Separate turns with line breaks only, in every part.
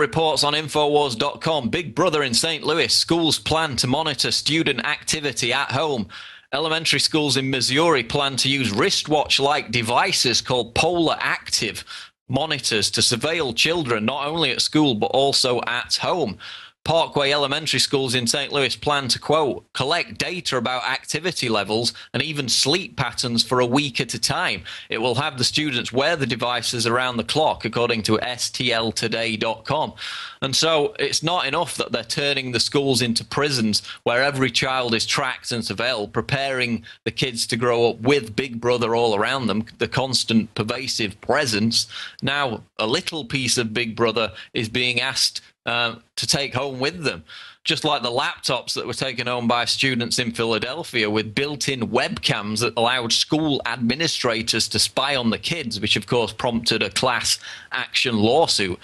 reports on Infowars.com. Big Brother in St. Louis. Schools plan to monitor student activity at home. Elementary schools in Missouri plan to use wristwatch-like devices called Polar Active monitors to surveil children, not only at school but also at home. Parkway Elementary Schools in St. Louis plan to, quote, collect data about activity levels and even sleep patterns for a week at a time. It will have the students wear the devices around the clock, according to stltoday.com. And so it's not enough that they're turning the schools into prisons where every child is tracked and surveilled, preparing the kids to grow up with Big Brother all around them, the constant pervasive presence. Now, a little piece of Big Brother is being asked to take home with them, just like the laptops that were taken home by students in Philadelphia with built-in webcams that allowed school administrators to spy on the kids, which of course prompted a class action lawsuit.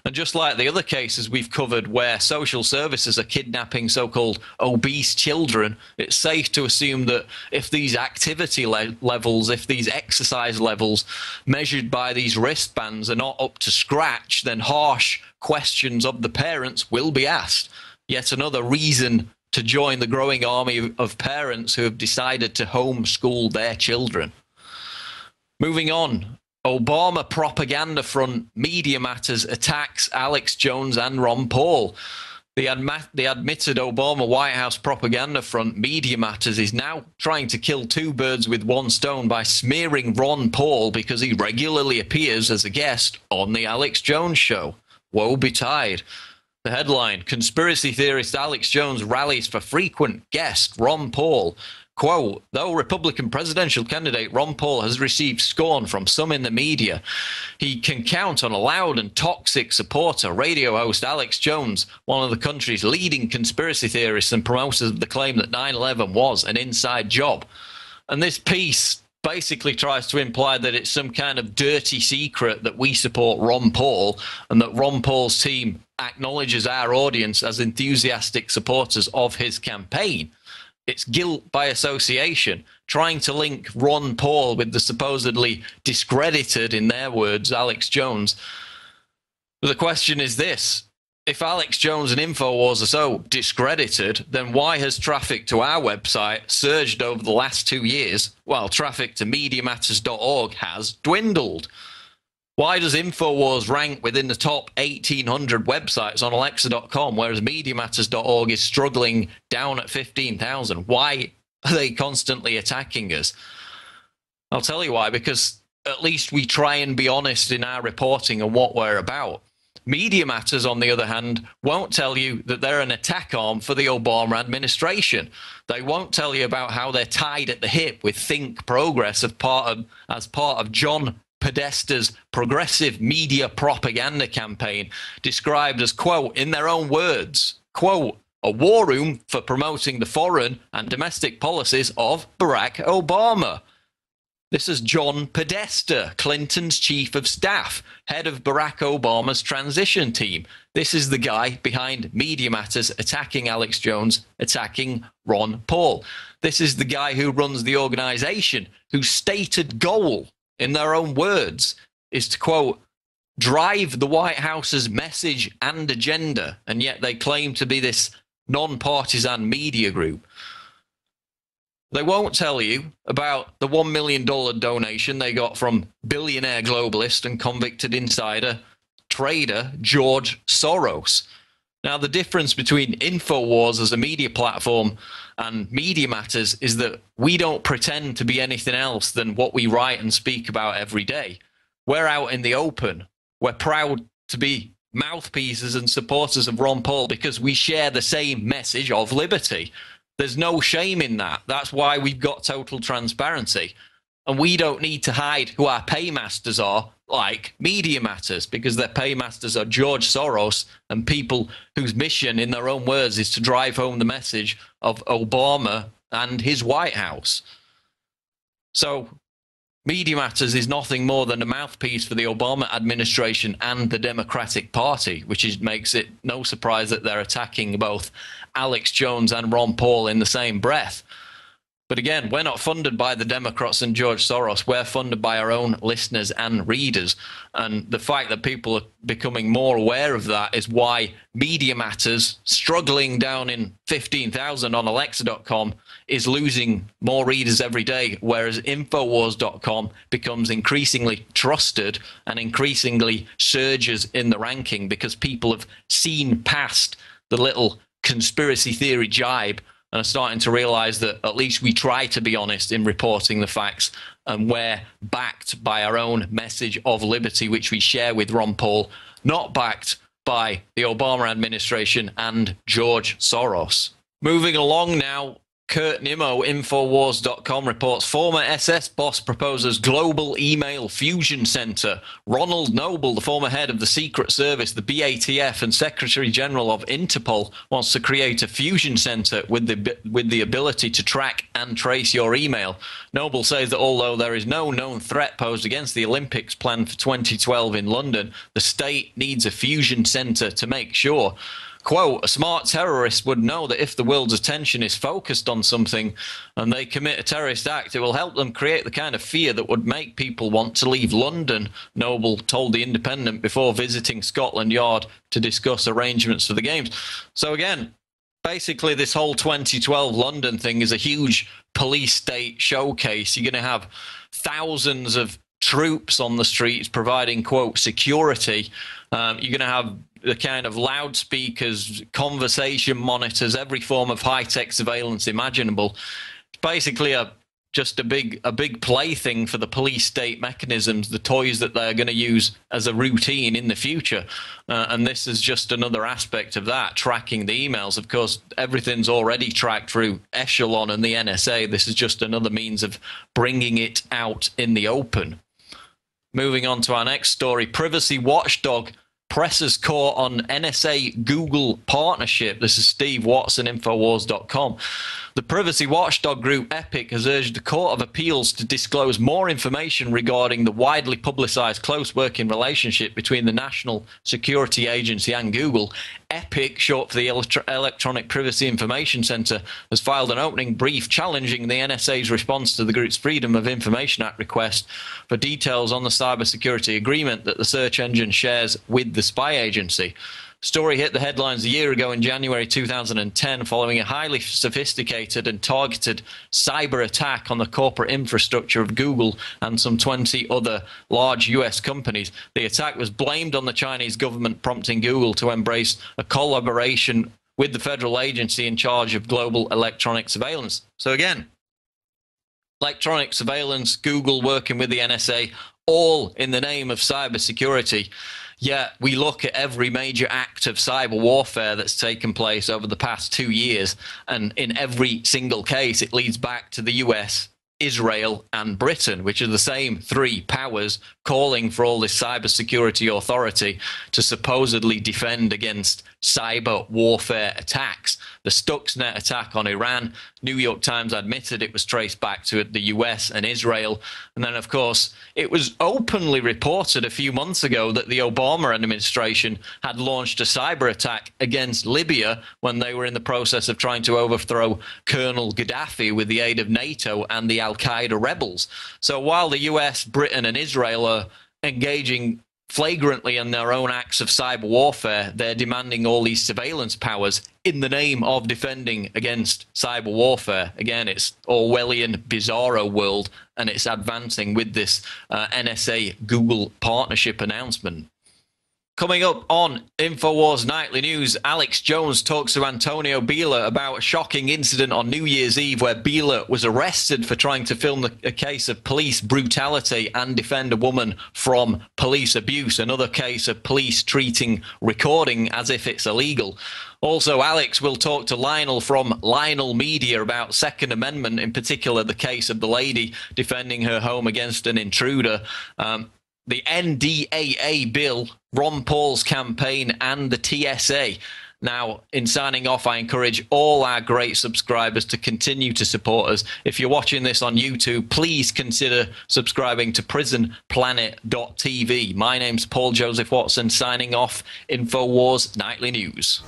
And just like the other cases we've covered where social services are kidnapping so-called obese children, it's safe to assume that if these activity levels, if these exercise levels measured by these wristbands are not up to scratch, then harsh questions of the parents will be asked. Yet another reason to join the growing army of parents who have decided to homeschool their children. Moving on. Obama propaganda front Media Matters attacks Alex Jones and Ron Paul. The admitted Obama White House propaganda front Media Matters is now trying to kill two birds with one stone by smearing Ron Paul because he regularly appears as a guest on the Alex Jones show. Woe betide. The headline, conspiracy theorist Alex Jones rallies for frequent guest Ron Paul. Quote, though Republican presidential candidate Ron Paul has received scorn from some in the media, he can count on a loud and toxic supporter, radio host Alex Jones, one of the country's leading conspiracy theorists and promoters of the claim that 9/11 was an inside job. And this piece basically tries to imply that it's some kind of dirty secret that we support Ron Paul and that Ron Paul's team acknowledges our audience as enthusiastic supporters of his campaign. It's guilt by association, trying to link Ron Paul with the supposedly discredited, in their words, Alex Jones. But the question is this. If Alex Jones and Infowars are so discredited, then why has traffic to our website surged over the last 2 years, while traffic to MediaMatters.org has dwindled? Why does Infowars rank within the top 1,800 websites on Alexa.com, whereas MediaMatters.org is struggling down at 15,000? Why are they constantly attacking us? I'll tell you why, because at least we try and be honest in our reporting and what we're about. Media Matters, on the other hand, won't tell you that they're an attack arm for the Obama administration. They won't tell you about how they're tied at the hip with Think Progress as part of John Podesta's progressive media propaganda campaign, described as, quote, in their own words, quote, a war room for promoting the foreign and domestic policies of Barack Obama. This is John Podesta, Clinton's chief of staff, head of Barack Obama's transition team. This is the guy behind Media Matters attacking Alex Jones, attacking Ron Paul. This is the guy who runs the organization whose stated goal, in their own words, is to, quote, drive the White House's message and agenda, and yet they claim to be this non-partisan media group. They won't tell you about the $1 million donation they got from billionaire globalist and convicted insider trader George Soros. Now, the difference between Infowars as a media platform and Media Matters is that we don't pretend to be anything else than what we write and speak about every day. We're out in the open. We're proud to be mouthpieces and supporters of Ron Paul because we share the same message of liberty. There's no shame in that. That's why we've got total transparency. And we don't need to hide who our paymasters are, like Media Matters, because their paymasters are George Soros and people whose mission, in their own words, is to drive home the message of Obama and his White House. So Media Matters is nothing more than a mouthpiece for the Obama administration and the Democratic Party, which makes it no surprise that they're attacking both Alex Jones and Ron Paul in the same breath. But again, we're not funded by the Democrats and George Soros. We're funded by our own listeners and readers. And the fact that people are becoming more aware of that is why Media Matters, struggling down in 15,000 on Alexa.com, is losing more readers every day, whereas Infowars.com becomes increasingly trusted and increasingly surges in the ranking because people have seen past the little conspiracy theory jibe and are starting to realize that at least we try to be honest in reporting the facts, and we're backed by our own message of liberty, which we share with Ron Paul, not backed by the Obama administration and George Soros. Moving along now, Kurt Nimmo, Infowars.com, reports former SS boss proposes global email fusion center. Ronald Noble, the former head of the Secret Service, the BATF, and Secretary General of Interpol, wants to create a fusion center with the ability to track and trace your email. Noble says that although there is no known threat posed against the Olympics planned for 2012 in London, the state needs a fusion center to make sure. Quote, a smart terrorist would know that if the world's attention is focused on something and they commit a terrorist act, it will help them create the kind of fear that would make people want to leave London, Noble told The Independent before visiting Scotland Yard to discuss arrangements for the Games. So again, basically this whole 2012 London thing is a huge police state showcase. You're going to have thousands of troops on the streets providing, quote, security. You're going to have the kind of loudspeakers, conversation monitors, every form of high-tech surveillance imaginable. It's basically just a big plaything for the police state mechanisms, the toys that they're going to use as a routine in the future. And this is just another aspect of that, tracking the emails. Of course, everything's already tracked through Echelon and the NSA. This is just another means of bringing it out in the open. Moving on to our next story, privacy watchdog presses court on NSA-Google partnership. This is Steve Watson, Infowars.com. The privacy watchdog group Epic has urged the Court of Appeals to disclose more information regarding the widely publicized close working relationship between the National Security Agency and Google. Epic, short for the Electronic Privacy Information Center, has filed an opening brief challenging the NSA's response to the group's Freedom of Information Act request for details on the cybersecurity agreement that the search engine shares with the spy agency. Story hit the headlines a year ago in January 2010 following a highly sophisticated and targeted cyber attack on the corporate infrastructure of Google and some 20 other large US companies. The attack was blamed on the Chinese government, prompting Google to embrace a collaboration with the federal agency in charge of global electronic surveillance. So again, electronic surveillance, Google working with the NSA, all in the name of cybersecurity. Yet we look at every major act of cyber warfare that's taken place over the past 2 years, and in every single case, it leads back to the US, Israel, and Britain, which are the same three powers calling for all this cybersecurity authority to supposedly defend against cyber warfare attacks. The Stuxnet attack on Iran, New York Times admitted it was traced back to the US and Israel. And then, of course, it was openly reported a few months ago that the Obama administration had launched a cyber attack against Libya when they were in the process of trying to overthrow Colonel Gaddafi with the aid of NATO and the Al-Qaeda rebels. So while the US, Britain, and Israel are engaging flagrantly in their own acts of cyber warfare, they're demanding all these surveillance powers in the name of defending against cyber warfare. Again, it's Orwellian bizarro world, and it's advancing with this NSA-Google partnership announcement. Coming up on InfoWars Nightly News, Alex Jones talks to Antonio Bila about a shocking incident on New Year's Eve where Bila was arrested for trying to film a case of police brutality and defend a woman from police abuse, another case of police treating recording as if it's illegal. Also, Alex will talk to Lionel from Lionel Media about Second Amendment, in particular the case of the lady defending her home against an intruder. The NDAA bill, Ron Paul's campaign, and the TSA. Now, in signing off, I encourage all our great subscribers to continue to support us. If you're watching this on YouTube, please consider subscribing to prisonplanet.tv. My name's Paul Joseph Watson, signing off. InfoWars Nightly News.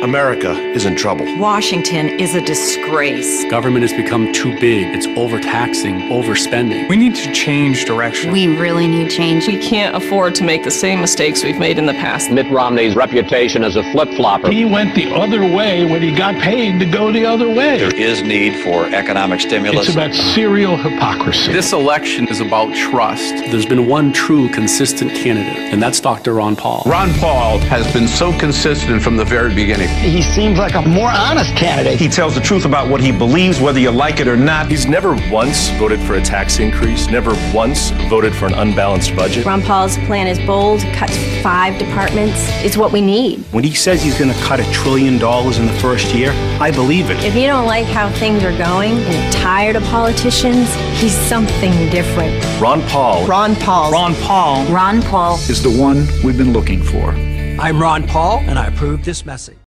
America is in trouble.
Washington is a disgrace.
Government has become too big. It's overtaxing, overspending.
We need to change direction.
We really need change.
We can't afford to make the same mistakes we've made in the past.
Mitt Romney's reputation as a flip-flopper.
He went the other way when he got paid to go the other way.
There is need for economic stimulus.
It's about serial hypocrisy.
This election is about trust.
There's been one true consistent candidate, and that's Dr. Ron Paul.
Ron Paul has been so consistent from the very beginning.
He seems like a more honest candidate.
He tells the truth about what he believes, whether you like it or not.
He's never once voted for a tax increase, never once voted for an unbalanced budget.
Ron Paul's plan is bold, cut 5 departments. It's what we need.
When he says he's going to cut $1 trillion in the first year, I believe it.
If you don't like how things are going and you're tired of politicians, he's something different.
Ron Paul.
Ron Paul.
Ron Paul.
Ron Paul
is the one we've been looking for.
I'm Ron Paul, and I approve this message.